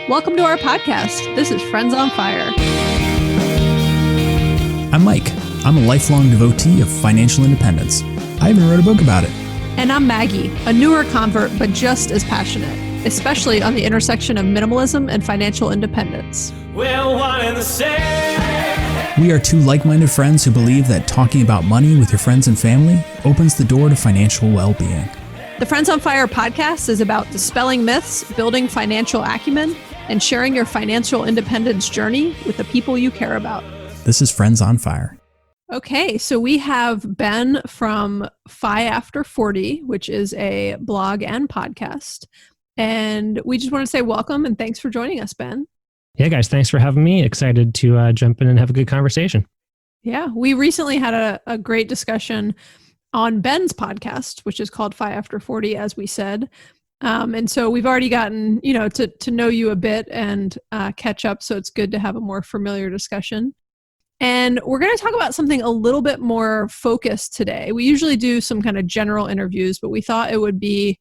Welcome to our podcast. This is Friends on Fire. I'm Mike. I'm a lifelong devotee of financial independence. I even wrote a book about it. And I'm Maggie, a newer convert, but just as passionate, especially on the intersection of minimalism and financial independence. We're one and the same. We are two like-minded friends who believe that talking about money with your friends and family opens the door to financial well-being. The Friends on Fire podcast is about dispelling myths, building financial acumen, and sharing your financial independence journey with the people you care about. This is Friends on Fire. Okay, so we have Ben from FIafter40, which is a blog and podcast. And we just want to say welcome and thanks for joining us, Ben. Yeah, guys, thanks for having me. Excited to jump in and have a good conversation. Yeah, we recently had a great discussion on Ben's podcast, which is called FIafter40, as we said. And so we've already gotten, to know you a bit and catch up. So it's good to have a more familiar discussion. And we're going to talk about something a little bit more focused today. We usually do some kind of general interviews, but we thought it would be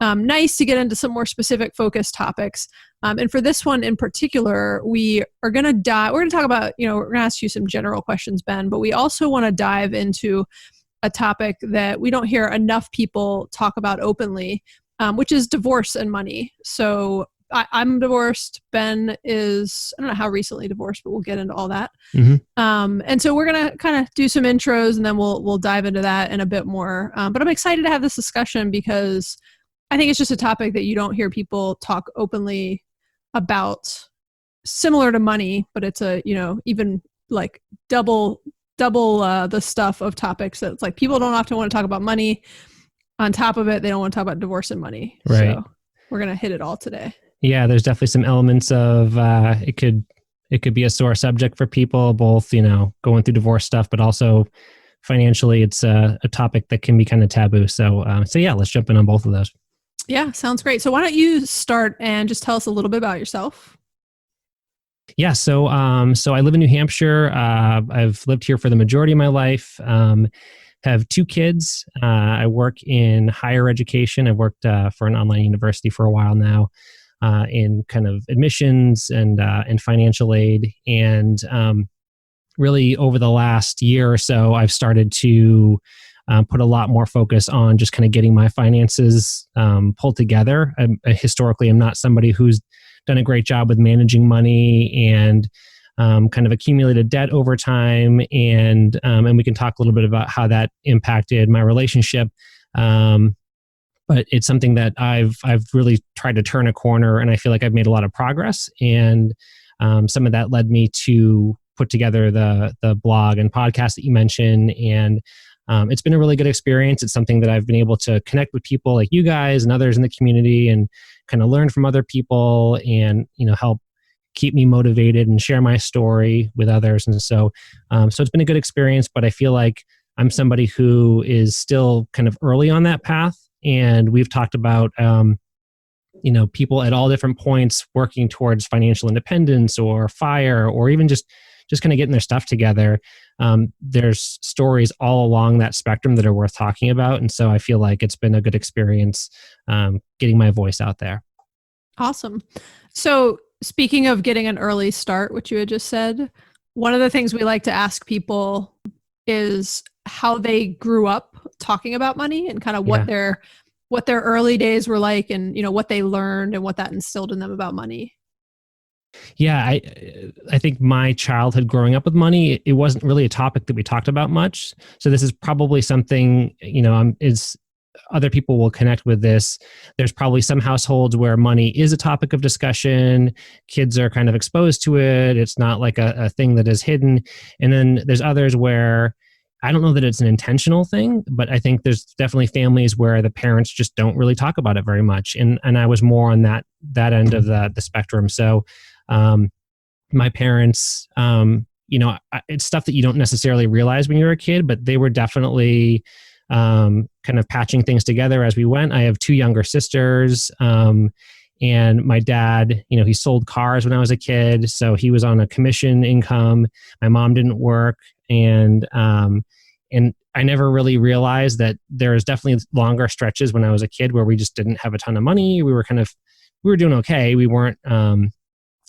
nice to get into some more specific focused topics. And for this one in particular, we're going to talk about, we're going to ask you some general questions, Ben, but we also want to dive into a topic that we don't hear enough people talk about openly, which is divorce and money. So I'm divorced. Ben is, I don't know how recently divorced, but we'll get into all that. Mm-hmm. And so we're going to kind of do some intros and then we'll dive into that in a bit more. But I'm excited to have this discussion because I think it's just a topic that you don't hear people talk openly about, similar to money, but it's even like double the stuff of topics that it's like people don't often want to talk about money. On top of it, they don't want to talk about divorce and money. Right. So we're going to hit it all today. Yeah, there's definitely some elements of it could be a sore subject for people, both, going through divorce stuff, but also financially, it's a topic that can be kind of taboo. So yeah, let's jump in on both of those. Yeah, sounds great. So why don't you start and just tell us a little bit about yourself? Yeah, so I live in New Hampshire. I've lived here for the majority of my life. Have two kids. I work in higher education. I've worked for an online university for a while now, in kind of admissions and financial aid. And really over the last year or so, I've started to put a lot more focus on just kind of getting my finances pulled together. Historically, I'm not somebody who's done a great job with managing money and kind of accumulated debt over time. And we can talk a little bit about how that impacted my relationship. But it's something that I've really tried to turn a corner, and I feel like I've made a lot of progress. And some of that led me to put together the blog and podcast that you mentioned. And it's been a really good experience. It's something that I've been able to connect with people like you guys and others in the community and kind of learn from other people and, help keep me motivated and share my story with others. And so it's been a good experience, but I feel like I'm somebody who is still kind of early on that path. And we've talked about, people at all different points working towards financial independence or FIRE, or even just kind of getting their stuff together. There's stories all along that spectrum that are worth talking about. And so I feel like it's been a good experience getting my voice out there. Awesome. So speaking of getting an early start, which you had just said, one of the things we like to ask people is how they grew up talking about money and kind of what their early days were like and, what they learned and what that instilled in them about money. Yeah, I think my childhood growing up with money, it wasn't really a topic that we talked about much. So this is probably something, is other people will connect with this. There's probably some households where money is a topic of discussion. Kids are kind of exposed to it. It's not like a thing that is hidden. And then there's others where I don't know that it's an intentional thing, but I think there's definitely families where the parents just don't really talk about it very much. And I was more on that end of the spectrum. So my parents, it's stuff that you don't necessarily realize when you're a kid, but they were definitely kind of patching things together as we went. I have two younger sisters, and my dad, he sold cars when I was a kid, so he was on a commission income. My mom didn't work, and I never really realized that there was definitely longer stretches when I was a kid where we just didn't have a ton of money. We were kind of we were doing okay. We weren't,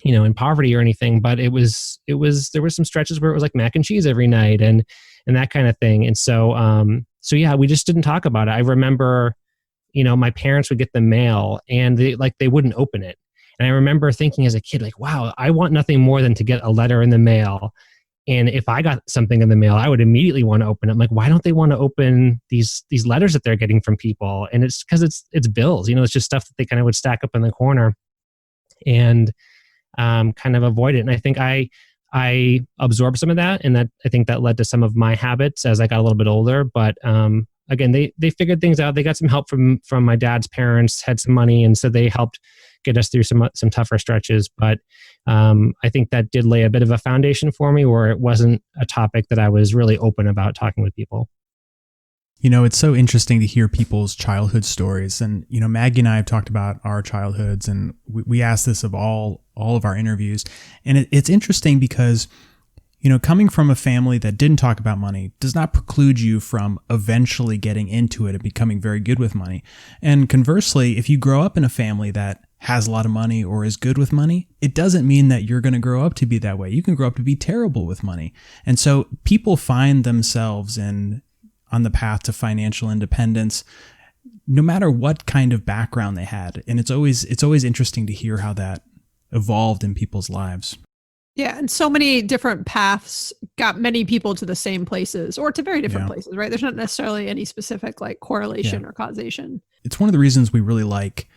in poverty or anything, but there were some stretches where it was like mac and cheese every night and that kind of thing. And so yeah, we just didn't talk about it. I remember, my parents would get the mail and they wouldn't open it. And I remember thinking as a kid, like, wow, I want nothing more than to get a letter in the mail. And if I got something in the mail, I would immediately want to open it. I'm like, why don't they want to open these letters that they're getting from people? And it's because it's bills, it's just stuff that they kind of would stack up in the corner and kind of avoid it. And I think I absorbed some of that, and that I think that led to some of my habits as I got a little bit older. But again, they figured things out. They got some help from my dad's parents, had some money, and so they helped get us through some tougher stretches. But I think that did lay a bit of a foundation for me where it wasn't a topic that I was really open about talking with people. It's so interesting to hear people's childhood stories. And, Maggie and I have talked about our childhoods, and we ask this of all of our interviews. And it's interesting because, coming from a family that didn't talk about money does not preclude you from eventually getting into it and becoming very good with money. And conversely, if you grow up in a family that has a lot of money or is good with money, it doesn't mean that you're going to grow up to be that way. You can grow up to be terrible with money. And so people find themselves on the path to financial independence, no matter what kind of background they had. And it's always interesting to hear how that evolved in people's lives. Yeah. And so many different paths got many people to the same places or to very different places, right? There's not necessarily any specific correlation or causation. It's one of the reasons we really like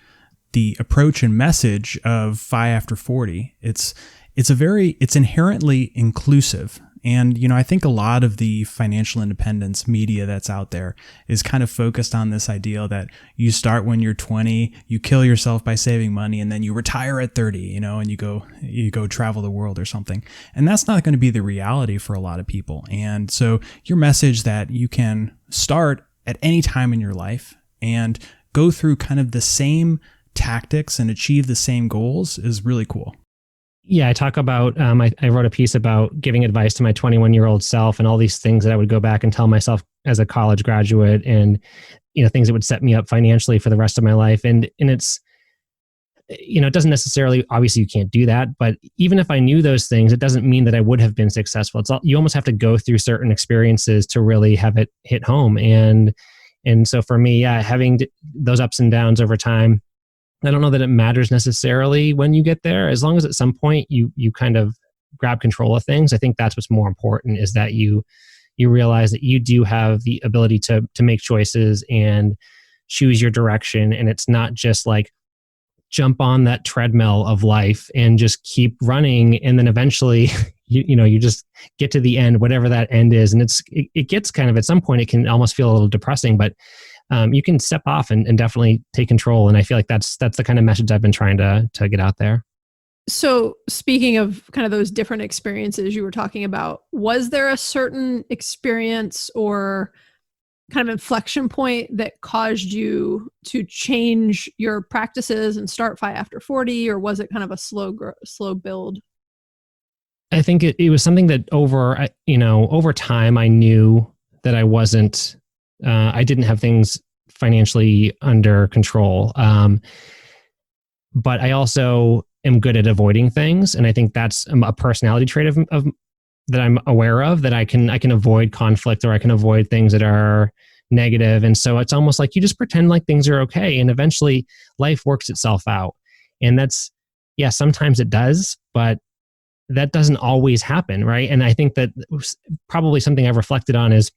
the approach and message of FIafter40. It's inherently inclusive. And, I think a lot of the financial independence media that's out there is kind of focused on this idea that you start when you're 20, you kill yourself by saving money, and then you retire at 30, and you go travel the world or something. And that's not going to be the reality for a lot of people. And so your message that you can start at any time in your life and go through kind of the same tactics and achieve the same goals is really cool. Yeah, I talk about, I wrote a piece about giving advice to my 21-year-old self and all these things that I would go back and tell myself as a college graduate and, things that would set me up financially for the rest of my life. And it's, it doesn't necessarily, obviously you can't do that, but even if I knew those things, it doesn't mean that I would have been successful. You almost have to go through certain experiences to really have it hit home. And so for me, having those ups and downs over time, I don't know that it matters necessarily when you get there, as long as at some point you kind of grab control of things. I think that's what's more important, is that you realize that you do have the ability to make choices and choose your direction. And it's not just jump on that treadmill of life and just keep running. And then eventually, you just get to the end, whatever that end is. And it gets kind of, at some point, it can almost feel a little depressing, but you can step off and definitely take control. And I feel like that's the kind of message I've been trying to get out there. So speaking of kind of those different experiences you were talking about, was there a certain experience or kind of inflection point that caused you to change your practices and start FIafter40, or was it kind of a slow build? I think it was something that over time I knew that I didn't have things financially under control. But I also am good at avoiding things. And I think that's a personality trait of that I'm aware of, that I can avoid conflict, or I can avoid things that are negative. And so it's almost like you just pretend like things are okay. And eventually life works itself out. And sometimes it does, but that doesn't always happen. Right. And I think that probably something I've reflected on is,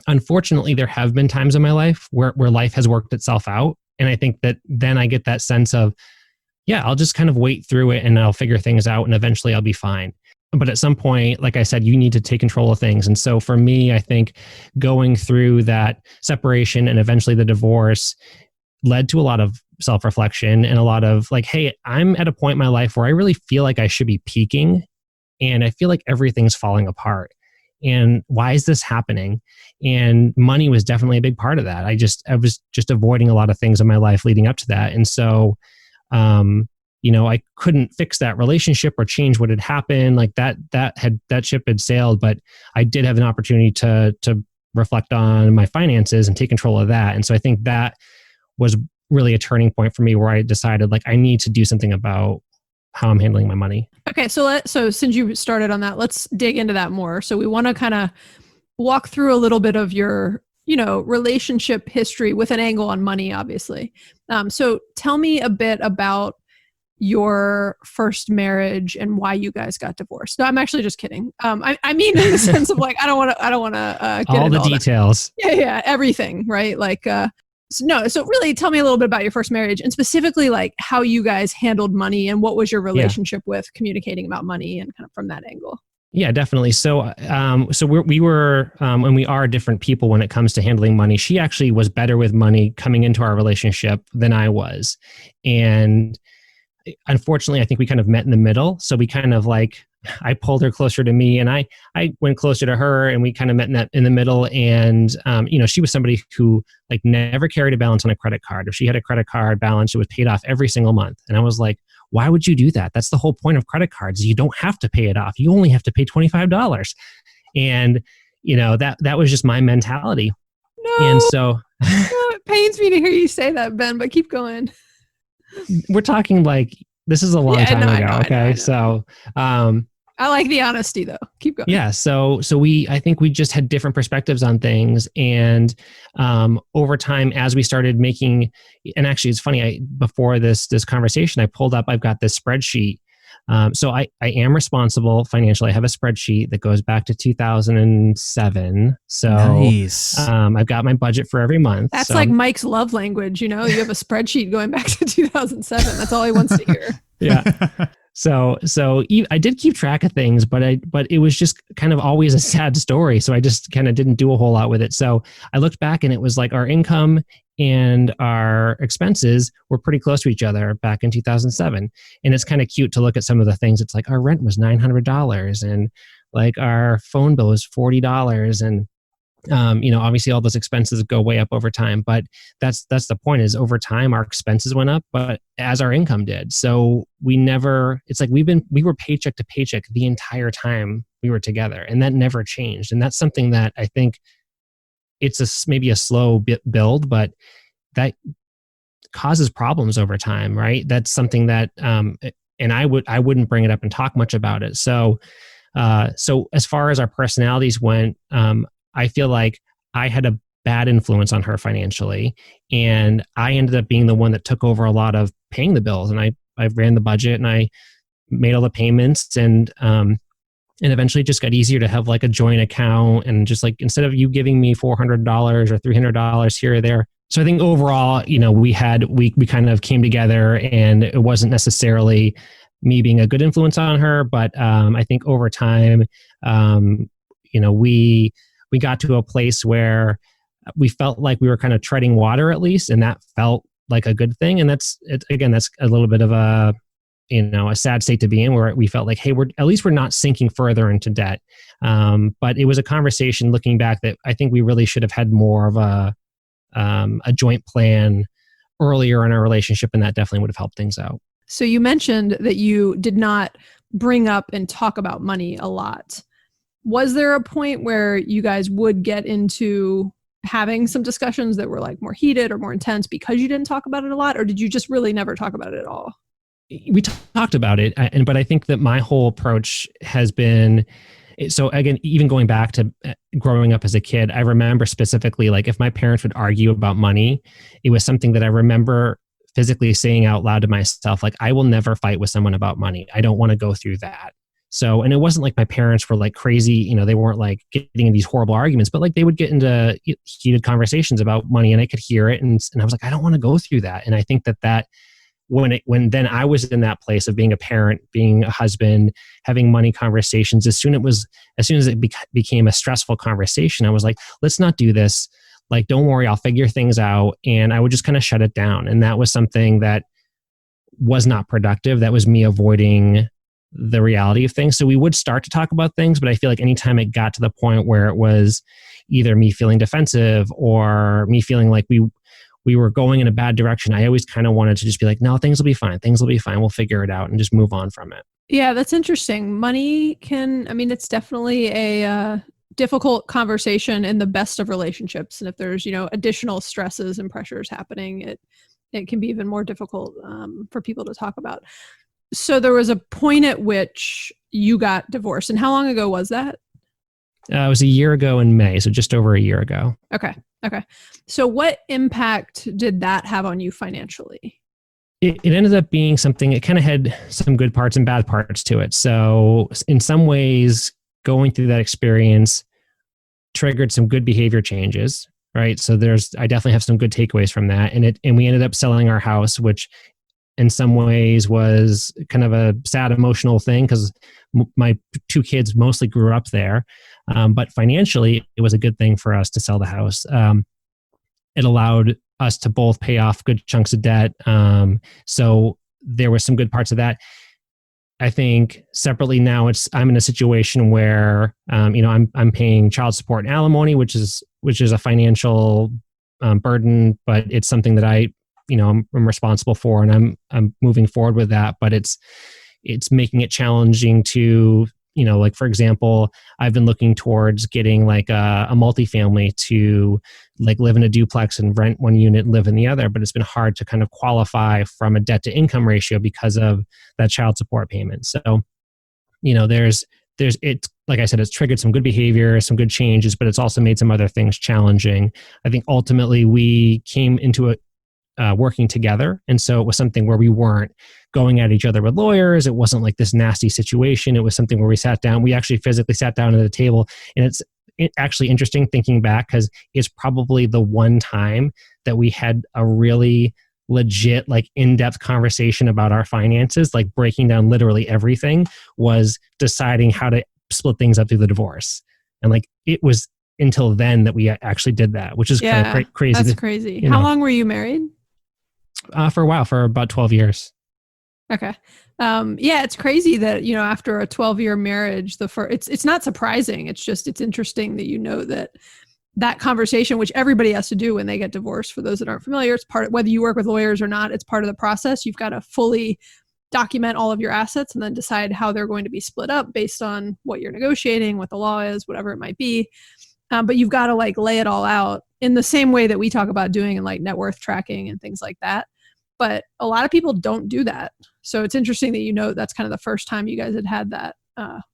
unfortunately, there have been times in my life where life has worked itself out. And I think that then I get that sense of, I'll just kind of wait through it and I'll figure things out and eventually I'll be fine. But at some point, like I said, you need to take control of things. And so for me, I think going through that separation and eventually the divorce led to a lot of self-reflection and a lot of hey, I'm at a point in my life where I really feel like I should be peaking, and I feel like everything's falling apart. And why is this happening? And money was definitely a big part of that. I was just avoiding a lot of things in my life leading up to that. And so, I couldn't fix that relationship or change what had happened. That ship had sailed, but I did have an opportunity to reflect on my finances and take control of that. And so I think that was really a turning point for me where I decided like I need to do something about how I'm handling my money. Okay, so since you started on that, let's dig into that more. So we want to kind of walk through a little bit of your, relationship history with an angle on money, obviously. So tell me a bit about your first marriage and why you guys got divorced. No, I'm actually just kidding. I mean, in the sense of like, I don't want to get all into the details. Yeah, everything, right? Like, so really tell me a little bit about your first marriage and specifically like how you guys handled money and what was your relationship with communicating about money and kind of from that angle. Yeah, definitely. So, we were, and we are different people when it comes to handling money. She actually was better with money coming into our relationship than I was. And unfortunately, I think we kind of met in the middle. So we kind of like, I pulled her closer to me and I went closer to her and we kind of met in the middle. And, she was somebody who like never carried a balance on a credit card. If she had a credit card balance, it was paid off every single month. And I was like, why would you do that? That's the whole point of credit cards. You don't have to pay it off. You only have to pay $25. And, that was just my mentality. No, and so it pains me to hear you say that, Ben, but keep going. We're talking like, this is a long time ago. I know. So, I like the honesty though. Keep going. Yeah. So I think we just had different perspectives on things. And over time, as we started making, and actually it's funny, before this conversation, I've got this spreadsheet. So I am responsible financially. I have a spreadsheet that goes back to 2007. So nice. I've got my budget for every month. That's like Mike's love language. You have a spreadsheet going back to 2007. That's all he wants to hear. Yeah. So I did keep track of things, but it was just kind of always a sad story. So I just kind of didn't do a whole lot with it. So I looked back and it was like our income and our expenses were pretty close to each other back in 2007. And it's kind of cute to look at some of the things. It's like our rent was $900 and like our phone bill was $40 and obviously all those expenses go way up over time, but that's the point is over time, our expenses went up, but as our income did. So it's like we were paycheck to paycheck the entire time we were together and that never changed. And that's something that I think it's maybe a slow build, but that causes problems over time, right? That's something that, and I wouldn't bring it up and talk much about it. So as far as our personalities went, I feel like I had a bad influence on her financially, and I ended up being the one that took over a lot of paying the bills, and I ran the budget and I made all the payments, and eventually it just got easier to have like a joint account and just like instead of you giving me $400 or $300 here or there. So I think overall, we kind of came together, and it wasn't necessarily me being a good influence on her, but I think over time, we got to a place where we felt like we were kind of treading water at least, and that felt like a good thing. And that's a little bit of a sad state to be in, where we felt like, hey, we're not sinking further into debt. But it was a conversation looking back that I think we really should have had more of a joint plan earlier in our relationship, and that definitely would have helped things out. So you mentioned that you did not bring up and talk about money a lot. Was there a point where you guys would get into having some discussions that were like more heated or more intense because you didn't talk about it a lot, or did you just really never talk about it at all? We talked about it, but I think that my whole approach has been, so again, even going back to growing up as a kid, I remember specifically, like if my parents would argue about money, it was something that I remember physically saying out loud to myself, like, I will never fight with someone about money. I don't want to go through that. So, and it wasn't like my parents were like crazy, they weren't like getting in these horrible arguments, but like they would get into heated conversations about money, and I could hear it. And I was like, I don't want to go through that. And I think that when then I was in that place of being a parent, being a husband, having money conversations, as soon as it became a stressful conversation, I was like, let's not do this. Like, don't worry, I'll figure things out. And I would just kind of shut it down. And that was something that was not productive. That was me avoiding the reality of things. So we would start to talk about things, but I feel like anytime it got to the point where it was either me feeling defensive or me feeling like we were going in a bad direction, I always kind of wanted to just be like, no, things will be fine. Things will be fine. We'll figure it out and just move on from it. Yeah, that's interesting. Money it's definitely a difficult conversation in the best of relationships. And if there's, additional stresses and pressures happening, it it can be even more difficult for people to talk about. So there was a point at which you got divorced. And how long ago was that? It was a year ago in May, so just over a year ago. Okay. So what impact did that have on you financially? It ended up being something, it kind of had some good parts and bad parts to it. So in some ways, going through that experience triggered some good behavior changes, right? So I definitely have some good takeaways from that. And we ended up selling our house, which in some ways was kind of a sad emotional thing because my two kids mostly grew up there. But financially, it was a good thing for us to sell the house. It allowed us to both pay off good chunks of debt. So there were some good parts of that. I think separately now I'm in a situation where, I'm paying child support and alimony, which is a financial burden, but it's something that I'm responsible for, and I'm moving forward with that. But it's making it challenging to, like, for example, I've been looking towards getting like a multifamily to like live in a duplex and rent one unit and live in the other. But it's been hard to kind of qualify from a debt to income ratio because of that child support payment. So, there's like I said, it's triggered some good behavior, some good changes, but it's also made some other things challenging. I think ultimately we came into it working together. And so it was something where we weren't going at each other with lawyers. It wasn't like this nasty situation. It was something where we sat down. We actually physically sat down at the table. And it's actually interesting thinking back because it's probably the one time that we had a really legit, like in-depth conversation about our finances, like breaking down literally everything, was deciding how to split things up through the divorce. And like it was until then that we actually did that, which is kind of crazy. That's crazy. How long were you married? For a while, for about 12 years. Okay. It's crazy that, after a 12-year marriage, it's not surprising. It's interesting that that conversation, which everybody has to do when they get divorced, for those that aren't familiar, it's part of, whether you work with lawyers or not, it's part of the process. You've got to fully document all of your assets and then decide how they're going to be split up based on what you're negotiating, what the law is, whatever it might be. But you've got to like lay it all out in the same way that we talk about doing in like net worth tracking and things like that. But a lot of people don't do that. So it's interesting that, that's kind of the first time you guys had that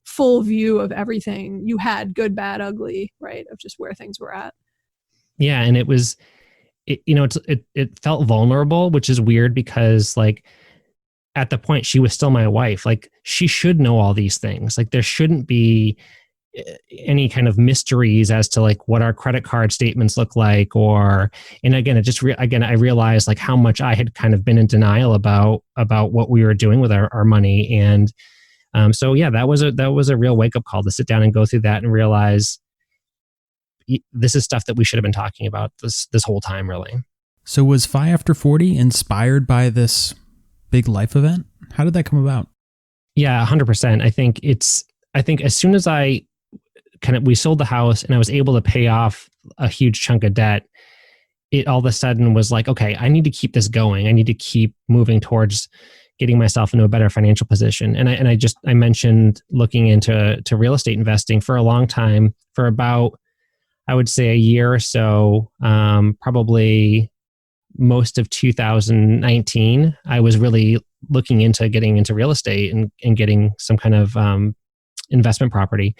full view of everything you had, good, bad, ugly, right? Of just where things were at. Yeah. And it felt vulnerable, which is weird because like at the point she was still my wife, like she should know all these things. Like there shouldn't be any kind of mysteries as to like what our credit card statements look like, and again, I realized like how much I had kind of been in denial about what we were doing with our money. And that was a real wake up call to sit down and go through that and realize this is stuff that we should have been talking about this whole time, really. So was FIafter40 inspired by this big life event? How did that come about? Yeah, 100%. I think as soon as we sold the house and I was able to pay off a huge chunk of debt, it all of a sudden was like, okay, I need to keep this going. I need to keep moving towards getting myself into a better financial position. And I mentioned looking into real estate investing for a long time, for about, I would say, a year or so, probably most of 2019, I was really looking into getting into real estate and getting some kind of investment property.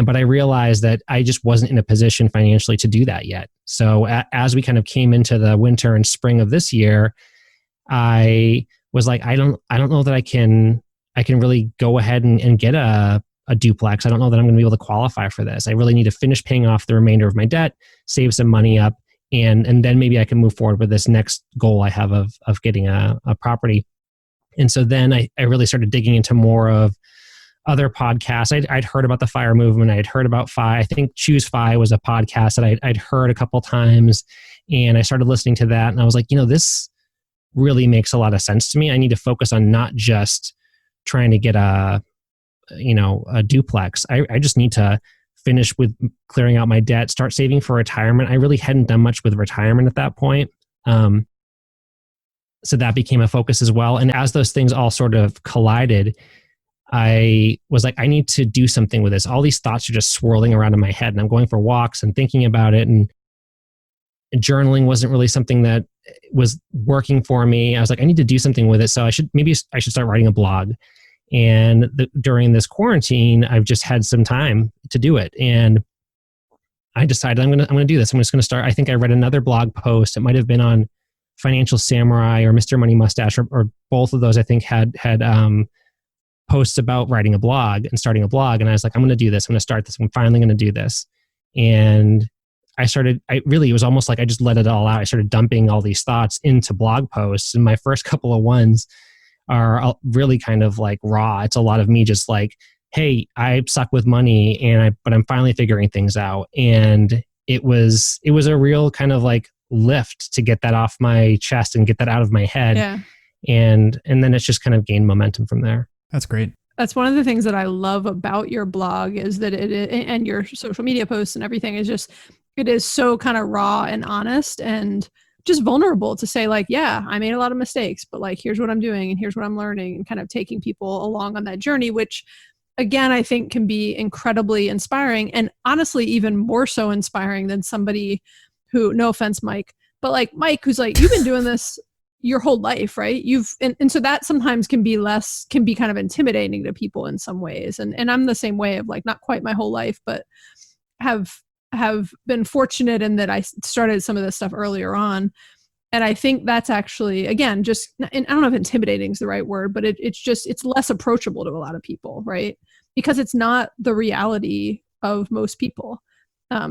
But I realized that I just wasn't in a position financially to do that yet. So as we kind of came into the winter and spring of this year, I was like, I don't know that I can really go ahead and get a duplex. I don't know that I'm going to be able to qualify for this. I really need to finish paying off the remainder of my debt, save some money up, and then maybe I can move forward with this next goal I have of getting a property. And so then I really started digging into more of other podcasts. I'd heard about the FIRE movement. I'd heard about FI. I think Choose FI was a podcast that I'd heard a couple times, and I started listening to that. And I was like, this really makes a lot of sense to me. I need to focus on not just trying to get a duplex. I just need to finish with clearing out my debt, start saving for retirement. I really hadn't done much with retirement at that point. So that became a focus as well. And as those things all sort of collided, I was like, I need to do something with this. All these thoughts are just swirling around in my head, and I'm going for walks and thinking about it. And journaling wasn't really something that was working for me. I was like, I need to do something with it. So I should start writing a blog. And during this quarantine, I've just had some time to do it. And I decided I'm gonna do this. I'm just gonna start. I think I read another blog post. It might have been on Financial Samurai or Mr. Money Mustache, or both of those. I think had posts about writing a blog and starting a blog. And I was like, I'm gonna do this. I'm gonna start this. I'm finally gonna do this. And it was almost like I just let it all out. I started dumping all these thoughts into blog posts. And my first couple of ones are really kind of like raw. It's a lot of me just like, hey, I suck with money but I'm finally figuring things out. And it was a real kind of like lift to get that off my chest and get that out of my head. Yeah. And then it's just kind of gained momentum from there. That's great. That's one of the things that I love about your blog is that and your social media posts and everything is just, it is so kind of raw and honest and just vulnerable to say like, yeah, I made a lot of mistakes, but like, here's what I'm doing and here's what I'm learning, and kind of taking people along on that journey, which again, I think can be incredibly inspiring, and honestly, even more so inspiring than somebody who, no offense, Mike, but like Mike, who's like, you've been doing this your whole life, right? And so that sometimes can be kind of intimidating to people in some ways. And I'm the same way of like, not quite my whole life, but have been fortunate in that I started some of this stuff earlier on. And I think that's actually, again, just, and I don't know if intimidating is the right word, but it's less approachable to a lot of people, right? Because it's not the reality of most people.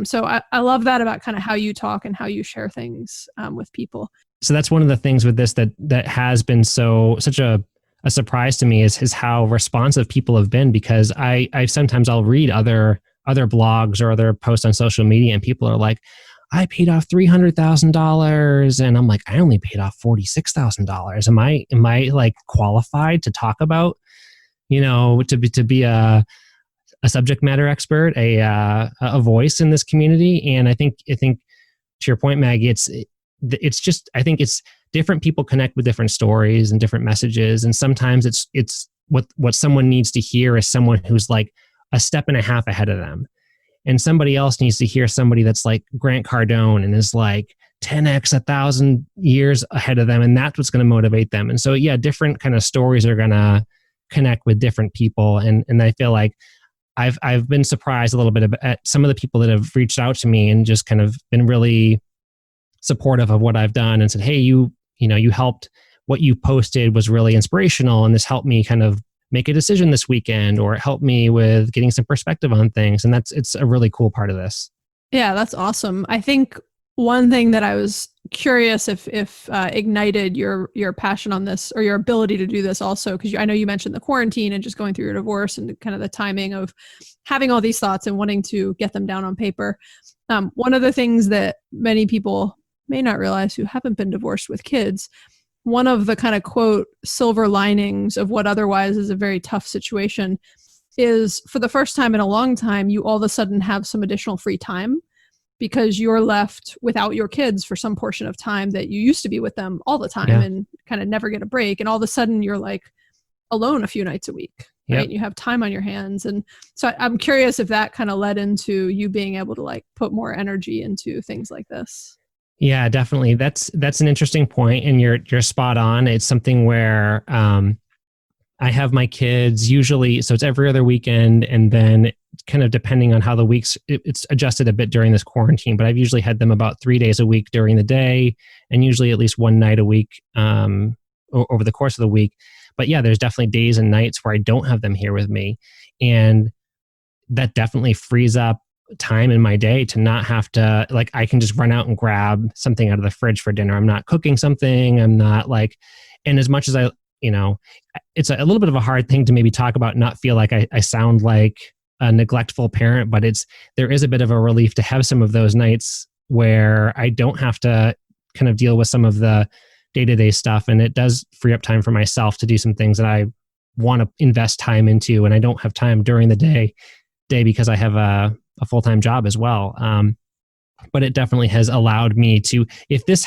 So I love that about kind of how you talk and how you share things with people. So that's one of the things with this that has been such a surprise to me is how responsive people have been, because I sometimes I'll read other blogs or other posts on social media and people are like, I paid off $300,000. And I'm like, I only paid off $46,000. Am I like qualified to talk about, to be a subject matter expert, a voice in this community? And I think to your point, Maggie, it's just, I think it's different people connect with different stories and different messages. And sometimes it's what someone needs to hear is someone who's like a step and a half ahead of them. And somebody else needs to hear somebody that's like Grant Cardone and is like 10x 1,000 years ahead of them. And that's what's going to motivate them. And so, yeah, different kind of stories are going to connect with different people. And I feel like I've been surprised a little bit at some of the people that have reached out to me and just kind of been really supportive of what I've done and said, hey, you helped, what you posted was really inspirational. And this helped me kind of make a decision this weekend, or it helped me with getting some perspective on things. And it's a really cool part of this. Yeah, that's awesome. I think one thing that I was curious if ignited your passion on this, or your ability to do this also, because I know you mentioned the quarantine and just going through your divorce and kind of the timing of having all these thoughts and wanting to get them down on paper. One of the things that many people may not realize who haven't been divorced with kids, one of the kind of quote silver linings of what otherwise is a very tough situation is, for the first time in a long time, you all of a sudden have some additional free time because you're left without your kids for some portion of time that you used to be with them all the time and kind of never get a break. And all of a sudden you're like alone a few nights a week, right? Yep. You have time on your hands. And so I'm curious if that kind of led into you being able to like put more energy into things like this. Yeah, definitely. That's an interesting point, and you're spot on. It's something where I have my kids usually, so it's every other weekend, and then kind of depending on how the weeks, it's adjusted a bit during this quarantine, but I've usually had them about 3 days a week during the day, and usually at least one night a week over the course of the week. But yeah, there's definitely days and nights where I don't have them here with me, and that definitely frees up time in my day to not have to, like, I can just run out and grab something out of the fridge for dinner. I'm not cooking something. I'm not like, and as much as it's a little bit of a hard thing to maybe talk about, not feel like I sound like a neglectful parent, but there is a bit of a relief to have some of those nights where I don't have to kind of deal with some of the day-to-day stuff. And it does free up time for myself to do some things that I want to invest time into. And I don't have time during the day because I have a full-time job as well. But it definitely has allowed me to, if this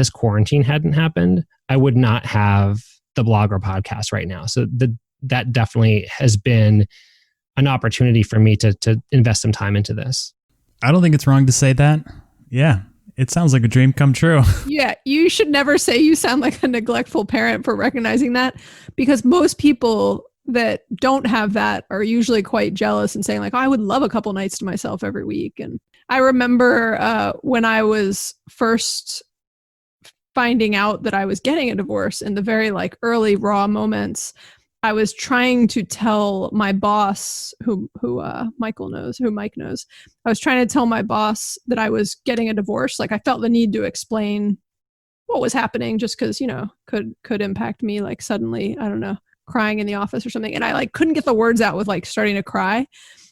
quarantine hadn't happened, I would not have the blog or podcast right now. So that definitely has been an opportunity for me to invest some time into this. I don't think it's wrong to say that. Yeah. It sounds like a dream come true. Yeah, you should never say you sound like a neglectful parent for recognizing that, because most people that don't have that are usually quite jealous and saying like, oh, I would love a couple nights to myself every week. And I remember when I was first finding out that I was getting a divorce, in the very like early raw moments, I was trying to tell my boss, who Mike knows. I was trying to tell my boss that I was getting a divorce. Like, I felt the need to explain what was happening, just because, could impact me, like suddenly, I don't know, crying in the office or something. And I like couldn't get the words out with like starting to cry,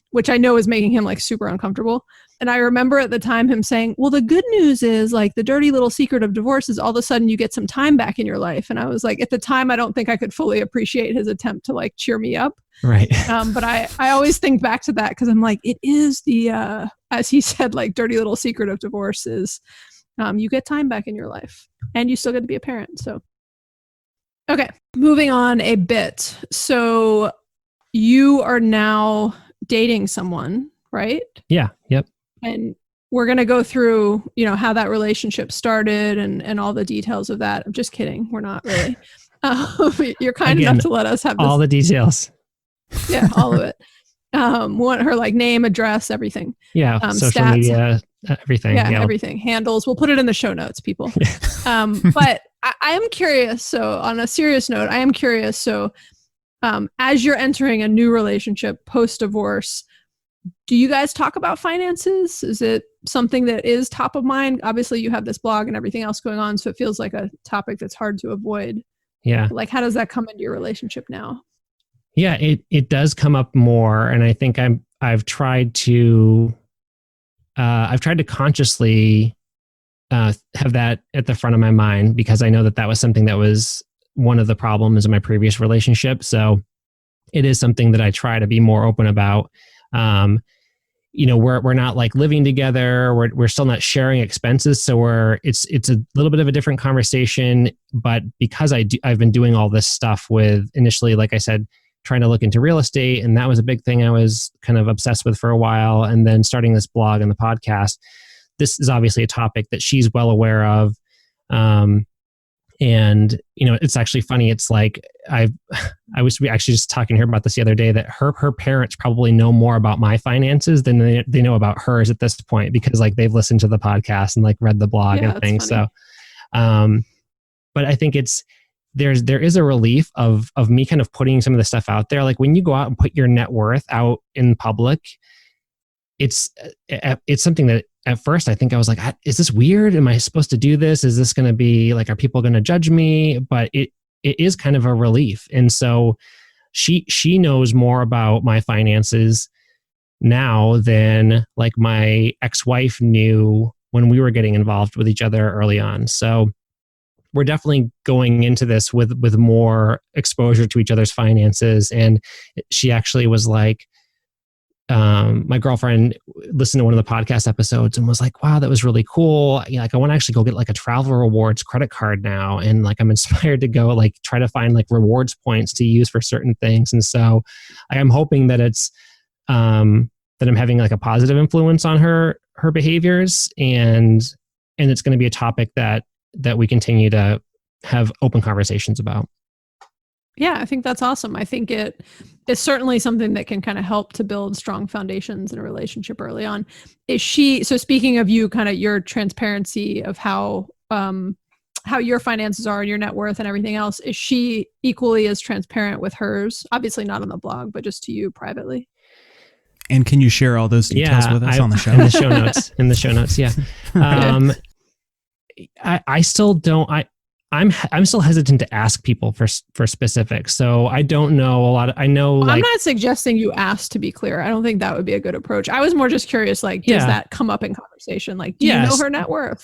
which I know is making him like super uncomfortable. And I remember at the time him saying, well, the good news is like the dirty little secret of divorce is all of a sudden you get some time back in your life. And I was like, at the time, I don't think I could fully appreciate his attempt to like cheer me up. Right. But I always think back to that, because I'm like, it is the, as he said, like dirty little secret of divorce is you get time back in your life and you still get to be a parent. So, okay, moving on a bit. So you are now dating someone, right? Yeah. Yep. And we're going to go through, how that relationship started and all the details of that. I'm just kidding. We're not really. You're kind enough to let us have this. All the details. Yeah, all of it. Want her like name, address, everything. Yeah, social stats, media, everything. Yeah, everything. Handles. We'll put it in the show notes, people. But I am curious. So on a serious note, I am curious. So as you're entering a new relationship post-divorce, do you guys talk about finances? Is it something that is top of mind? Obviously, you have this blog and everything else going on, so it feels like a topic that's hard to avoid. Yeah. Like, how does that come into your relationship now? Yeah, it does come up more, and I think I've tried to consciously have that at the front of my mind, because I know that was something that was one of the problems in my previous relationship. So it is something that I try to be more open about. We're not like living together. We're still not sharing expenses. So it's a little bit of a different conversation, but because I've been doing all this stuff with, initially, like I said, trying to look into real estate. And that was a big thing I was kind of obsessed with for a while. And then starting this blog and the podcast, this is obviously a topic that she's well aware of. And it's actually funny. It's like, I was actually just talking to her about this the other day, that her parents probably know more about my finances than they know about hers at this point, because like they've listened to the podcast and like read the blog and things. So, but I think there is a relief of me kind of putting some of the stuff out there. Like when you go out and put your net worth out in public, it's something that at first I think I was like, is this weird? Am I supposed to do this? Is this going to be like, are people going to judge me? But it is kind of a relief. And so she knows more about my finances now than like my ex-wife knew when we were getting involved with each other early on. So we're definitely going into this with more exposure to each other's finances. And she actually was like, my girlfriend listened to one of the podcast episodes and was like, wow, that was really cool. Like, I want to actually go get like a travel rewards credit card now. And like, I'm inspired to go like try to find like rewards points to use for certain things. And so I'm hoping that it's, that I'm having like a positive influence on her behaviors, and it's going to be a topic that we continue to have open conversations about. Yeah, I think that's awesome. I think it is certainly something that can kind of help to build strong foundations in a relationship early on. So speaking of you, kind of your transparency of how your finances are and your net worth and everything else, is she equally as transparent with hers? Obviously not on the blog, but just to you privately. And can you share all those details with us on the show? In the show notes. Yeah. I still don't, I'm still hesitant to ask people for specifics. So I don't know a lot. I know. I'm not suggesting you ask, to be clear. I don't think that would be a good approach. I was more just curious, like, does that come up in conversation? Like, do you know her net worth?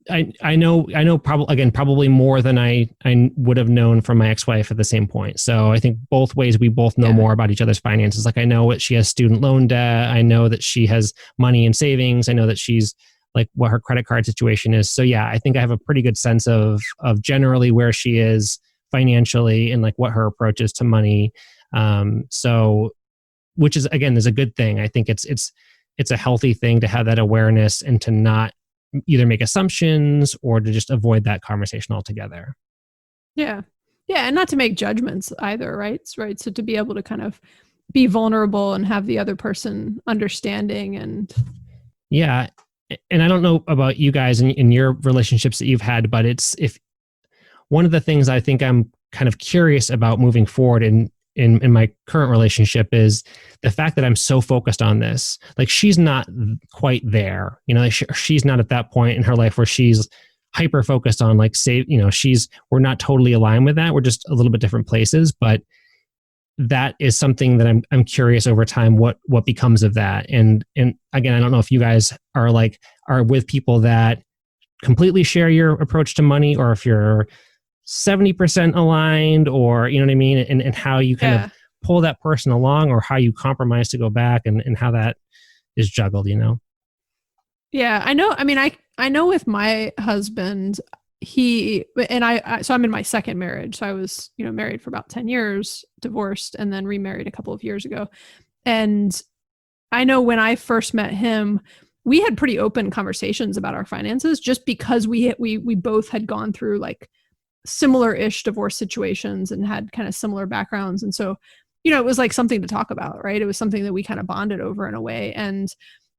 I know probably more than I would have known from my ex-wife at the same point. So I think both ways, we both know more about each other's finances. Like, I know what she has student loan debt. I know that she has money in savings. I know that she's like what her credit card situation is. So yeah, I think I have a pretty good sense of generally where she is financially and like what her approach is to money. So, which is, again, is a good thing. I think it's a healthy thing to have that awareness and to not either make assumptions or to just avoid that conversation altogether. Yeah. Yeah. And not to make judgments either, right? Right. So to be able to kind of be vulnerable and have the other person understanding and. Yeah. And I don't know about you guys in your relationships that you've had, but if one of the things I think I'm kind of curious about moving forward in my current relationship is the fact that I'm so focused on this. Like she's not quite there, like she's not at that point in her life where she's hyper focused on like, say, we're not totally aligned with that. We're just a little bit different places, but that is something that I'm curious over time, what becomes of that. And again, I don't know if you guys are with people that completely share your approach to money, or if you're 70% aligned, or you know what I mean, and how you kind of pull that person along, or how you compromise to go back, and how that is juggled, Yeah, I know. I mean, I know with my husband, so I'm in my second marriage. So I was, married for about 10 years, divorced, and then remarried a couple of years ago. And I know when I first met him, we had pretty open conversations about our finances, just because we both had gone through like similar-ish divorce situations and had kind of similar backgrounds. And so, it was like something to talk about, right? It was something that we kind of bonded over in a way. And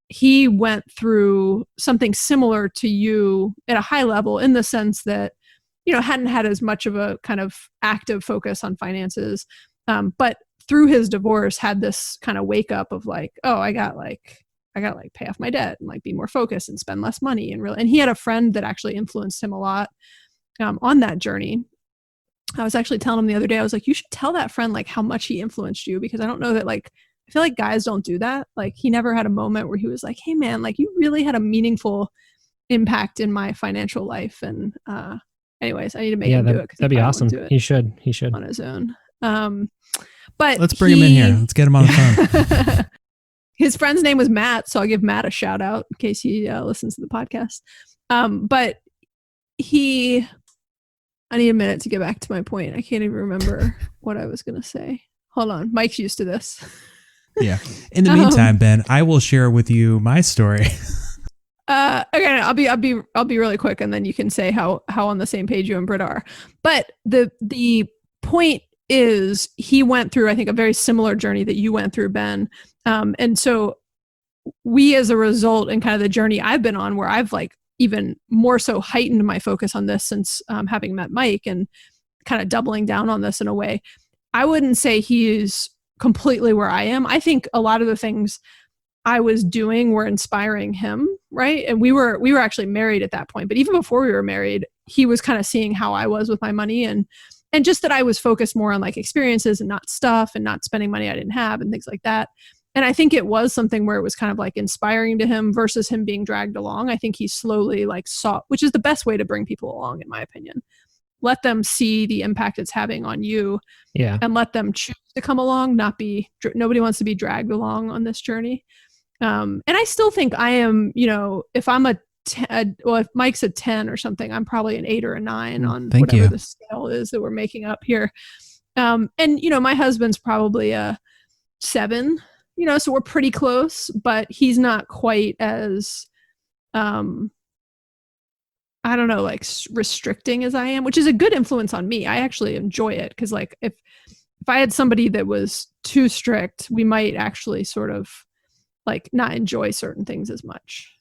he went through something similar to you at a high level, in the sense that, hadn't had as much of a kind of active focus on finances. But through his divorce had this kind of wake up of like, oh, I got to pay off my debt and like be more focused and spend less money. And he had a friend that actually influenced him a lot on that journey. I was actually telling him the other day, I was like, you should tell that friend like how much he influenced you, because I don't know that like, I feel like guys don't do that. Like he never had a moment where he was like, hey man, like you really had a meaningful impact in my financial life. And anyways, I need to make him do it. That'd be awesome. He should on his own. But let's bring him in here. Let's get him on the phone. His friend's name was Matt. So I'll give Matt a shout out in case he listens to the podcast. But I need a minute to get back to my point. I can't even remember what I was going to say. Hold on. Mike's used to this. Yeah. In the meantime, Ben, I will share with you my story. Okay, I'll be really quick, and then you can say how on the same page you and Britt are. But the point is, he went through, I think, a very similar journey that you went through, Ben. And so we, as a result, and kind of the journey I've been on, where I've like even more so heightened my focus on this since having met Mike, and kind of doubling down on this in a way. I wouldn't say he's completely where I am. I think a lot of the things I was doing were inspiring him, right? And we were actually married at that point. But even before we were married, he was kind of seeing how I was with my money, and just that I was focused more on like experiences and not stuff, and not spending money I didn't have and things like that. And I think it was something where it was kind of like inspiring to him versus him being dragged along. I think he slowly like saw, which is the best way to bring people along, in my opinion. Let them see the impact it's having on you, and let them choose to come along, nobody wants to be dragged along on this journey. And I still think I am, if I'm if Mike's a 10 or something, I'm probably an 8 or a 9 on whatever the scale is that we're making up here. And, my husband's probably a 7, so we're pretty close, but he's not quite as, I don't know, like restricting as I am, which is a good influence on me. I actually enjoy it, because like if I had somebody that was too strict, we might actually sort of like not enjoy certain things as much.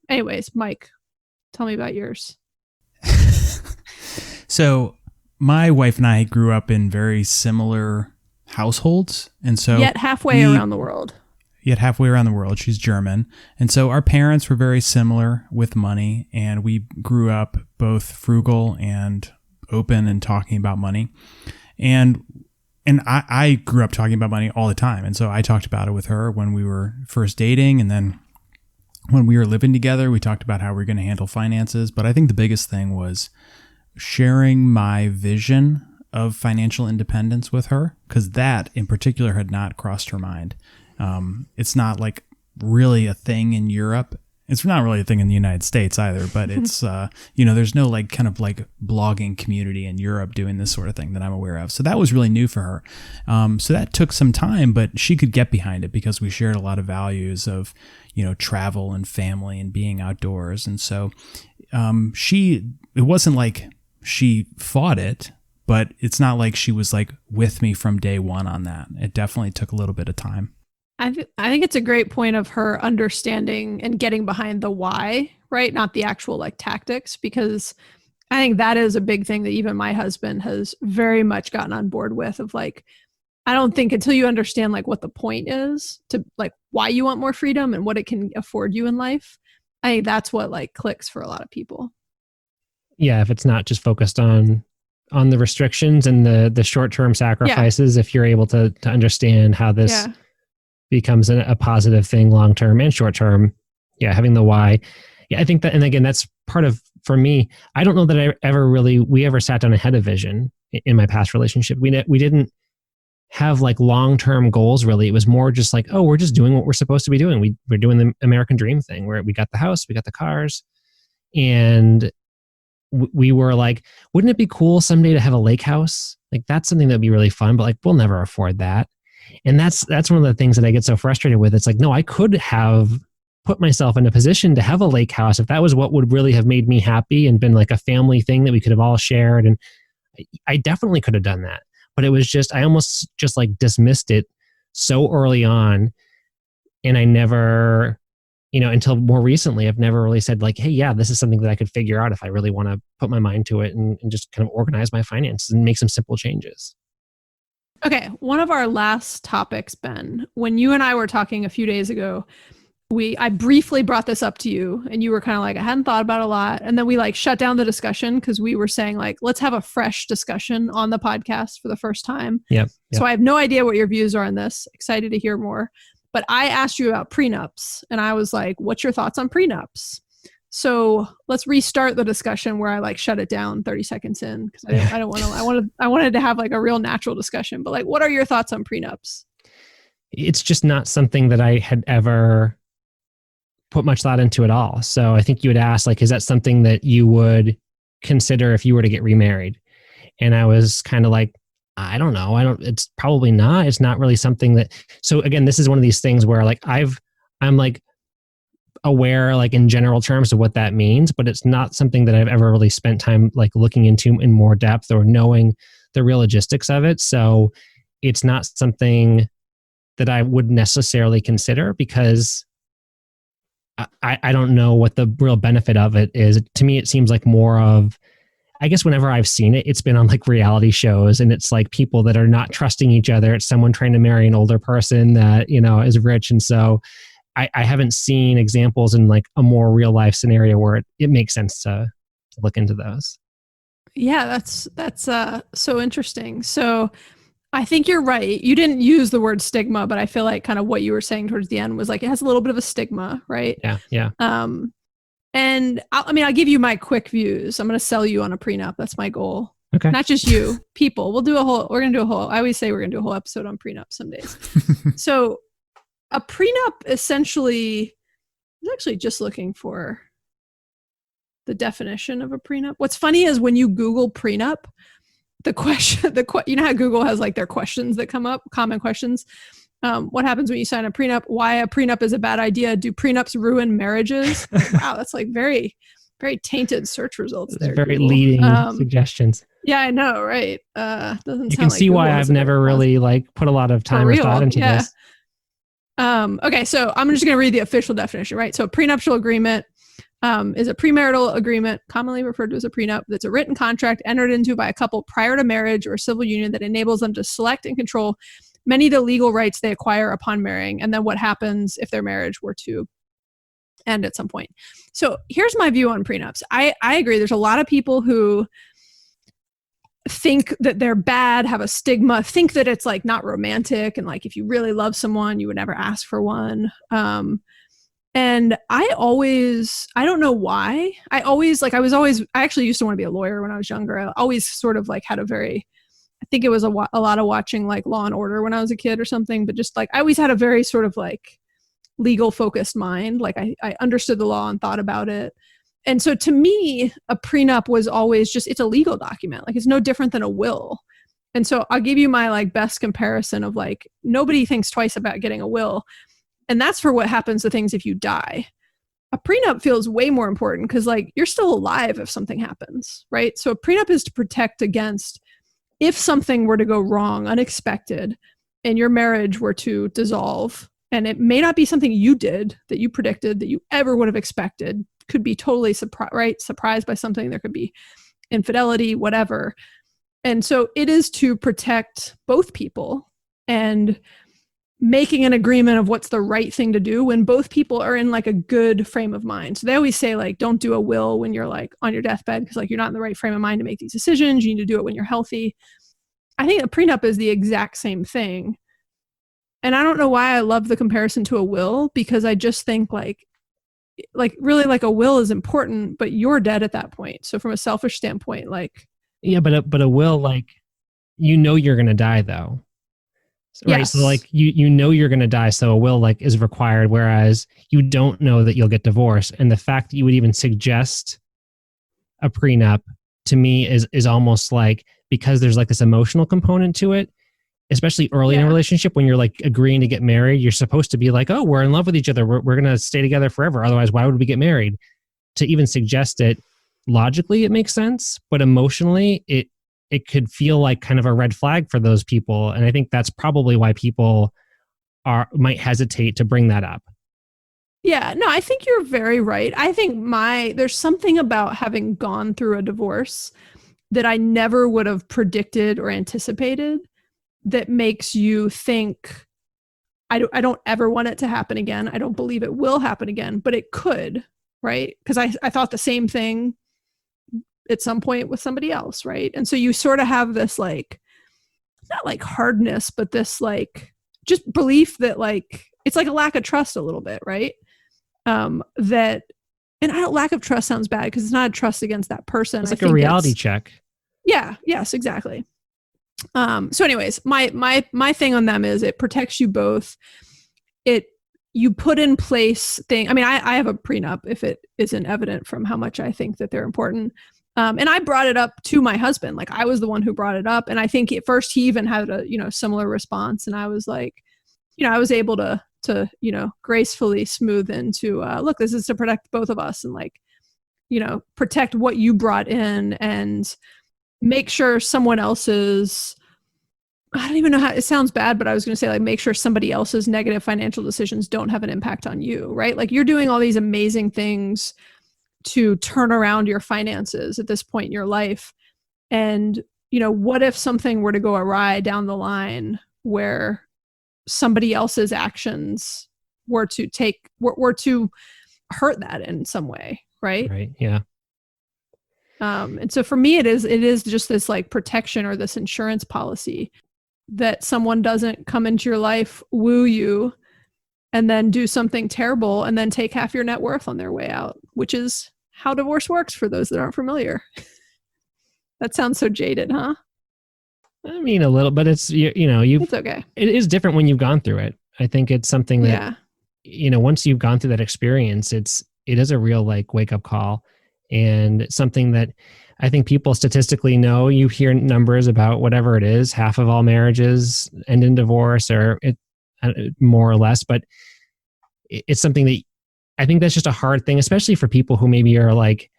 Anyways, Mike, tell me about yours. So my wife and I grew up in very similar households, and so yet halfway around the world. She's German. And so our parents were very similar with money, and we grew up both frugal and open and talking about money. And I grew up talking about money all the time. And so I talked about it with her when we were first dating. And then when we were living together, we talked about how we're going to handle finances. But I think the biggest thing was sharing my vision of financial independence with her, because that in particular had not crossed her mind. It's not like really a thing in Europe. It's not really a thing in the United States either, but it's, there's no like kind of like blogging community in Europe doing this sort of thing that I'm aware of. So that was really new for her. So that took some time, but she could get behind it because we shared a lot of values of, travel and family and being outdoors. And so it wasn't like she fought it, but it's not like she was like with me from day one on that. It definitely took a little bit of time. I think it's a great point of her understanding and getting behind the why, right? Not the actual like tactics, because I think that is a big thing that even my husband has very much gotten on board with, of like, I don't think until you understand like what the point is to like why you want more freedom and what it can afford you in life, I think that's what like clicks for a lot of people. Yeah. If it's not just focused on the restrictions and the short-term sacrifices, if you're able to understand how this becomes a positive thing long-term and short-term. Yeah. Having the why. Yeah. I think that, and again, that's part of, for me, I don't know that we ever sat down and had a vision in my past relationship. We didn't have like long-term goals really. It was more just like, oh, we're just doing what we're supposed to be doing. We're doing the American dream thing where we got the house, we got the cars, and we were like, wouldn't it be cool someday to have a lake house? Like that's something that'd be really fun, but like we'll never afford that. And that's one of the things that I get so frustrated with. It's like, no, I could have put myself in a position to have a lake house if that was what would really have made me happy and been like a family thing that we could have all shared. And I definitely could have done that. But it was just, I almost just like dismissed it so early on. And I never, until more recently, I've never really said like, hey, yeah, this is something that I could figure out if I really want to put my mind to it and just kind of organize my finances and make some simple changes. Okay, one of our last topics, Ben, when you and I were talking a few days ago, I briefly brought this up to you and you were kind of like, I hadn't thought about it a lot. And then we like shut down the discussion because we were saying like, let's have a fresh discussion on the podcast for the first time. Yep. So I have no idea what your views are on this. Excited to hear more. But I asked you about prenups and I was like, what's your thoughts on prenups? So let's restart the discussion where I like shut it down 30 seconds in because I don't want to. I wanted to have like a real natural discussion. But like, what are your thoughts on prenups? It's just not something that I had ever put much thought into at all. So I think you would ask, like, is that something that you would consider if you were to get remarried? And I was kind of like, I don't know. It's probably not. It's not really something that, so again, this is one of these things where like I'm like aware, like in general terms of what that means, but it's not something that I've ever really spent time like looking into in more depth or knowing the real logistics of it. So it's not something that I would necessarily consider because I don't know what the real benefit of it is. To me, it seems like more of, I guess whenever I've seen it, it's been on like reality shows and it's like people that are not trusting each other. It's someone trying to marry an older person that, is rich. And so I haven't seen examples in like a more real life scenario where it makes sense to look into those. Yeah, that's so interesting. So I think you're right. You didn't use the word stigma, but I feel like kind of what you were saying towards the end was like, it has a little bit of a stigma, right? Yeah. And I'll give you my quick views. I'm going to sell you on a prenup. That's my goal. Okay. Not just you, people. We're going to do a whole, I always say we're going to do a whole episode on prenup some days. So a prenup essentially, I was actually just looking for the definition of a prenup. What's funny is when you Google prenup, you know how Google has like their questions that come up, common questions. What happens when you sign a prenup? Why a prenup is a bad idea? Do prenups ruin marriages? Wow, that's like very, very tainted search results there. Very Google. leading suggestions. Yeah, I know, right? Doesn't you sound can like see Google why I've never really like put a lot of time or thought into this. Okay, so I'm just going to read the official definition, right? So a prenuptial agreement is a premarital agreement, commonly referred to as a prenup, that's a written contract entered into by a couple prior to marriage or civil union that enables them to select and control many of the legal rights they acquire upon marrying, and then what happens if their marriage were to end at some point. So here's my view on prenups. I agree. There's a lot of people who think that they're bad, have a stigma, think that it's like not romantic, and like if you really love someone, you would never ask for one. And I don't know why. I actually used to want to be a lawyer when I was younger. I always sort of like had I think it was a lot of watching like Law and Order when I was a kid or something, but just like I always had a very sort of like legal focused mind. Like I understood the law and thought about it. And so to me, a prenup was always just, it's a legal document. Like it's no different than a will. And so I'll give you my like best comparison of like, nobody thinks twice about getting a will. And that's for what happens to things if you die. A prenup feels way more important because like you're still alive if something happens, right? So a prenup is to protect against if something were to go wrong, unexpected, and your marriage were to dissolve, and it may not be something you did that you predicted that you ever would have expected, could be totally surprised by something. There could be infidelity, whatever. And so it is to protect both people and making an agreement of what's the right thing to do when both people are in like a good frame of mind. So they always say like, don't do a will when you're like on your deathbed because like you're not in the right frame of mind to make these decisions. You need to do it when you're healthy. I think a prenup is the exact same thing. And I don't know why I love the comparison to a will, because I just think like really like a will is important, but you're dead at that point. So from a selfish standpoint, like, yeah, but a will, like, you know, you're going to die though. Right. Yes. So like you know you're going to die. So a will like is required, whereas you don't know that you'll get divorced. And the fact that you would even suggest a prenup to me is almost like, because there's like this emotional component to it, especially early in a relationship when you're like agreeing to get married, you're supposed to be like, oh, we're in love with each other. We're going to stay together forever. Otherwise, why would we get married? To even suggest it, logically, it makes sense. But emotionally, it could feel like kind of a red flag for those people. And I think that's probably why people might hesitate to bring that up. Yeah, no, I think you're very right. I think there's something about having gone through a divorce that I never would have predicted or anticipated that makes you think, I don't ever want it to happen again. I don't believe it will happen again, but it could, right? Because I thought the same thing at some point with somebody else, right? And so you sort of have this like, not like hardness, but this like just belief that like, it's like a lack of trust a little bit, right? That, and lack of trust sounds bad because it's not a trust against that person. It's like a reality check. Yeah. Yes, exactly. So anyways, my thing on them is it protects you both. You put in place I mean, I have a prenup if it isn't evident from how much I think that they're important. And I brought it up to my husband. Like I was the one who brought it up. And I think at first he even had a, similar response. And I was like, I was able to, gracefully smooth into, look, this is to protect both of us and like, protect what you brought in and make sure someone else's, I don't even know how it sounds bad, but I was going to say like, make sure somebody else's negative financial decisions don't have an impact on you, right? Like you're doing all these amazing things to turn around your finances at this point in your life. And, what if something were to go awry down the line where somebody else's actions were to hurt that in some way, right? Right. Yeah. And so for me, it is just this like protection or this insurance policy that someone doesn't come into your life, woo you, and then do something terrible and then take half your net worth on their way out, which is how divorce works for those that aren't familiar. That sounds so jaded, huh? I mean, a little, but it's, it's okay. It is different when you've gone through it. I think it's something that, once you've gone through that experience, it is a real like wake up call, and something that I think people statistically know. You hear numbers about whatever it is, half of all marriages end in divorce, or more or less, but it's something that I think that's just a hard thing, especially for people who maybe are like,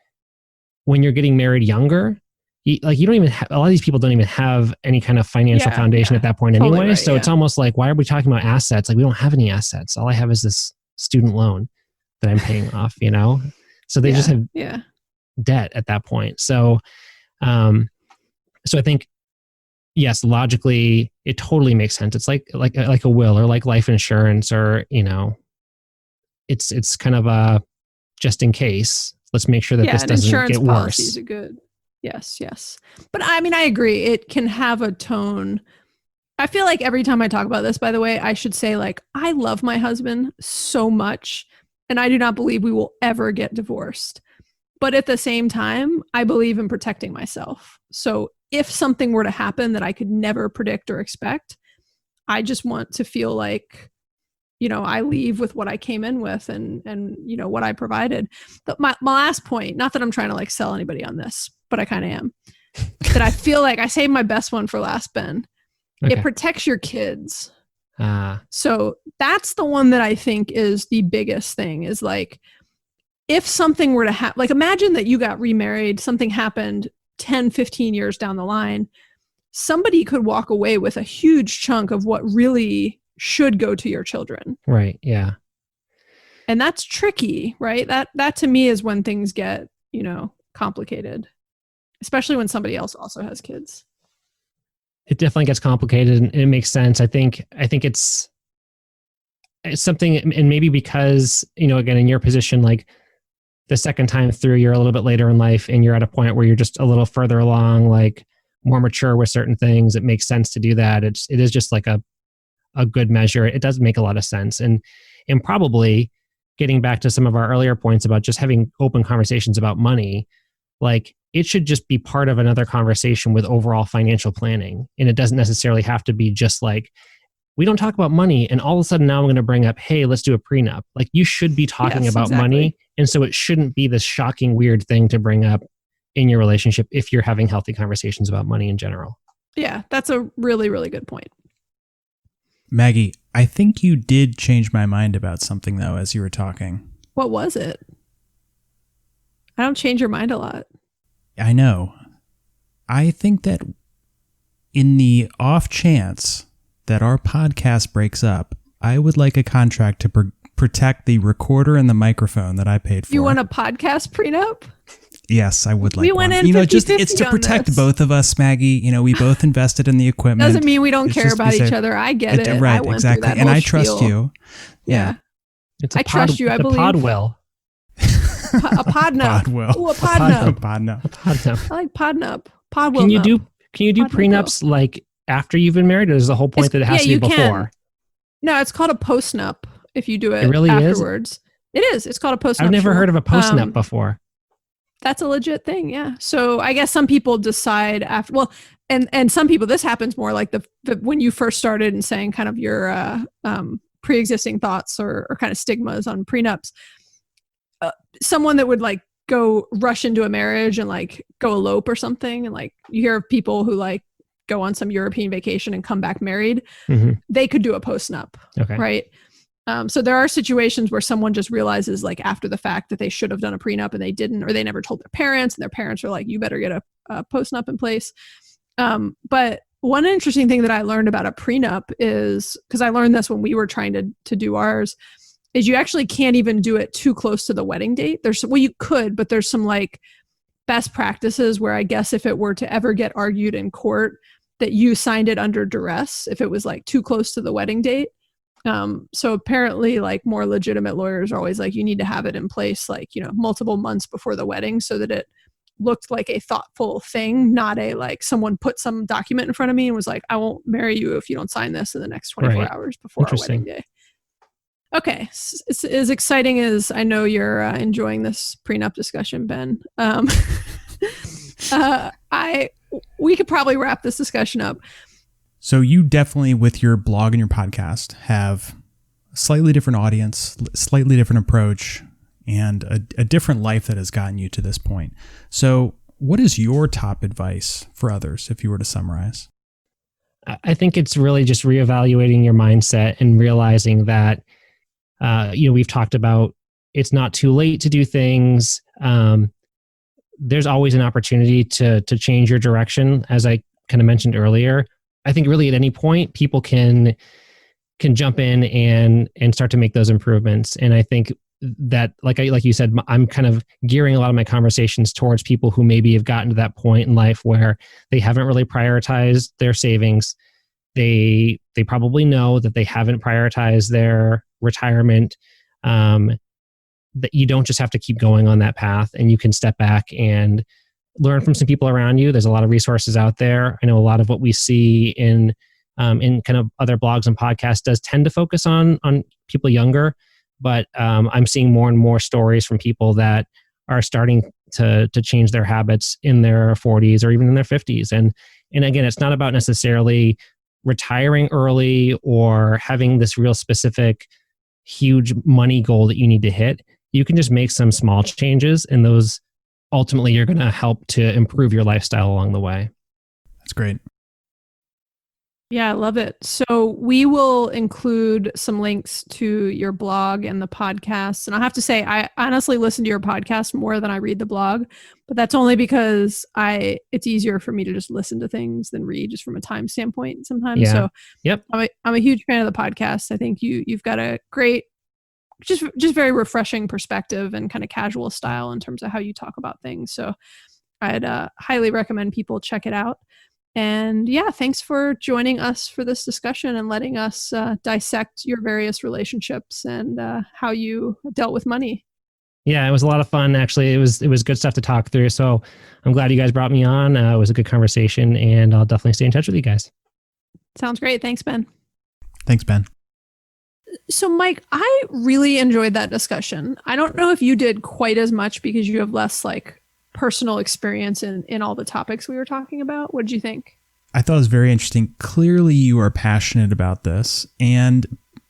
when you're getting married younger, you don't even a lot of these people don't even have any kind of financial foundation at that point anyway. Totally right, so it's almost like, why are we talking about assets? Like we don't have any assets. All I have is this student loan that I'm paying off, So they just have debt at that point. So, so I think, yes, logically, it totally makes sense. It's like a will or like life insurance, or it's kind of a just in case. Let's make sure that this doesn't get worse. Insurance policies are good. Yes. But I mean, I agree. It can have a tone. I feel like every time I talk about this, by the way, I should say like, I love my husband so much, and I do not believe we will ever get divorced. But at the same time, I believe in protecting myself. So if something were to happen that I could never predict or expect, I just want to feel like, I leave with what I came in with and what I provided. But my last point, not that I'm trying to like sell anybody on this, but I kind of am, that I feel like I saved my best one for last, Ben. Okay. It protects your kids. So that's the one that I think is the biggest thing, is like, if something were to happen, like imagine that you got remarried, something happened 10, 15 years down the line, somebody could walk away with a huge chunk of what really should go to your children. Right. Yeah. And that's tricky, right? That to me is when things get, complicated, especially when somebody else also has kids. It definitely gets complicated, and it makes sense. I think it's something, and maybe because, again, in your position, like the second time through, you're a little bit later in life and you're at a point where you're just a little further along, like more mature with certain things. It makes sense to do that. It is just like a good measure. It does make a lot of sense. And probably getting back to some of our earlier points about just having open conversations about money, like it should just be part of another conversation with overall financial planning. And it doesn't necessarily have to be just like, we don't talk about money and all of a sudden now I'm going to bring up, hey, let's do a prenup. Like you should be talking about money. And so it shouldn't be this shocking, weird thing to bring up in your relationship if you're having healthy conversations about money in general. Yeah, that's a really, really good point. Maggie, I think you did change my mind about something though, as you were talking. What was it? I don't change your mind a lot. I know. I think that in the off chance that our podcast breaks up, I would like a contract to protect the recorder and the microphone that I paid for. You want a podcast prenup? Yes, I would like we went in 50-50 it's to protect this. Both of us, Maggie. We both invested in the equipment. Doesn't mean we don't care about each other. I get it. Right, I went exactly. through that and whole I trust spiel. you. Yeah. I trust you. I believe. Podwell. A podnup. Podwell. Ooh, a podnup. Podnup. I like podnup. Podwell. Can you do prenups like after you've been married, or is the whole point that it has to be before? Can. No, it's called a postnup if you do it really afterwards. It is. It's called a postnup. I've never heard of a postnup before. That's a legit thing, yeah. So I guess some people decide after, and some people, this happens more like the when you first started and saying kind of your pre-existing thoughts or kind of stigmas on prenups. Someone that would like go rush into a marriage and like go elope or something, and like you hear of people who like go on some European vacation and come back married. Mm-hmm. They could do a postnup, right? So there are situations where someone just realizes like after the fact that they should have done a prenup and they didn't, or they never told their parents, and their parents are like, you better get a postnup in place. But one interesting thing that I learned about a prenup is, because I learned this when we were trying to do ours, is you actually can't even do it too close to the wedding date. You could, but there's some like best practices where I guess if it were to ever get argued in court that you signed it under duress, if it was like too close to the wedding date. So apparently like more legitimate lawyers are always like, you need to have it in place, like, multiple months before the wedding so that it looked like a thoughtful thing, not a, like someone put some document in front of me and was like, I won't marry you if you don't sign this in the next 24 hours before our wedding day. Okay. It's as exciting as I know you're enjoying this prenup discussion, Ben. We could probably wrap this discussion up. So you definitely, with your blog and your podcast, have a slightly different audience, slightly different approach, and a different life that has gotten you to this point. So what is your top advice for others, if you were to summarize? I think it's really just reevaluating your mindset and realizing that, we've talked about it's not too late to do things. There's always an opportunity to change your direction, as I kind of mentioned earlier. I think really at any point people can jump in and start to make those improvements. And I think that, like you said, I'm kind of gearing a lot of my conversations towards people who maybe have gotten to that point in life where they haven't really prioritized their savings. They probably know that they haven't prioritized their retirement. That you don't just have to keep going on that path, and you can step back and learn from some people around you. There's a lot of resources out there. I know a lot of what we see in kind of other blogs and podcasts does tend to focus on people younger, but I'm seeing more and more stories from people that are starting to change their habits in their 40s or even in their 50s. And again, it's not about necessarily retiring early or having this real specific huge money goal that you need to hit. You can just make some small changes, and those ultimately you're going to help to improve your lifestyle along the way. That's great. Yeah, I love it. So we will include some links to your blog and the podcast. And I have to say, I honestly listen to your podcast more than I read the blog, but that's only because it's easier for me to just listen to things than read, just from a time standpoint sometimes. Yeah. So Yep. I'm a huge fan of the podcast. I think you've got a great, just very refreshing perspective and kind of casual style in terms of how you talk about things. So I'd highly recommend people check it out. And yeah, thanks for joining us for this discussion and letting us dissect your various relationships and how you dealt with money. Yeah, it was a lot of fun. Actually, it was good stuff to talk through. So I'm glad you guys brought me on. It was a good conversation, and I'll definitely stay in touch with you guys. Sounds great. Thanks, Ben. Thanks, Ben. So, Mike, I really enjoyed that discussion. I don't know if you did quite as much because you have less personal experience in all the topics we were talking about. What did you think? I thought it was very interesting. Clearly you are passionate about this, and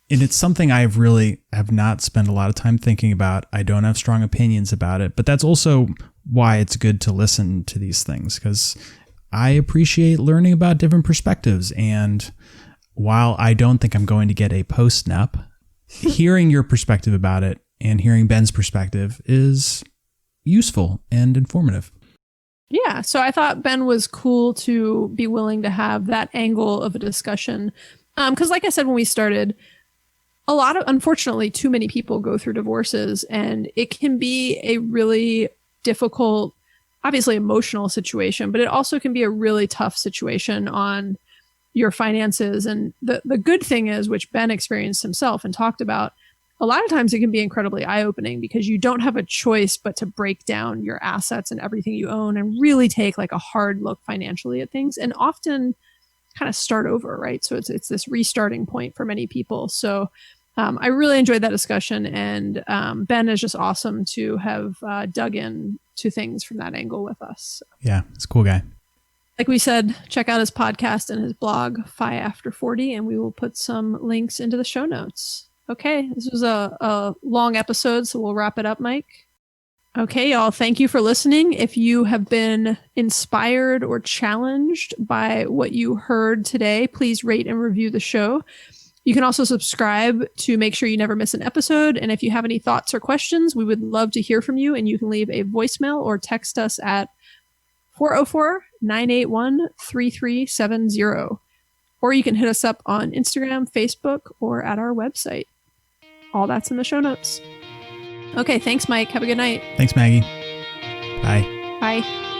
it's something I have not spent a lot of time thinking about. I don't have strong opinions about it, but that's also why it's good to listen to these things, because I appreciate learning about different perspectives. And while I don't think I'm going to get a post-nup, hearing your perspective about it and hearing Ben's perspective is useful and informative. Yeah, so I thought Ben was cool to be willing to have that angle of a discussion. Because like I said when we started, unfortunately, too many people go through divorces, and it can be a really difficult, obviously emotional situation, but it also can be a really tough situation on your finances. And the good thing is, which Ben experienced himself and talked about, a lot of times it can be incredibly eye-opening because you don't have a choice but to break down your assets and everything you own and really take a hard look financially at things, and often kind of start over, right? So it's this restarting point for many people. So I really enjoyed that discussion, and Ben is just awesome to have dug in to things from that angle with us. Yeah, he's a cool guy. Like we said, check out his podcast and his blog, FIafter40, and we will put some links into the show notes. Okay, this was a long episode, so we'll wrap it up, Mike. Okay, y'all, thank you for listening. If you have been inspired or challenged by what you heard today, please rate and review the show. You can also subscribe to make sure you never miss an episode. And if you have any thoughts or questions, we would love to hear from you. And you can leave a voicemail or text us at 404-981-3370. Or you can hit us up on Instagram, Facebook, or at our website. All that's in the show notes. Okay, thanks, Mike. Have a good night. Thanks, Maggie. Bye. Bye.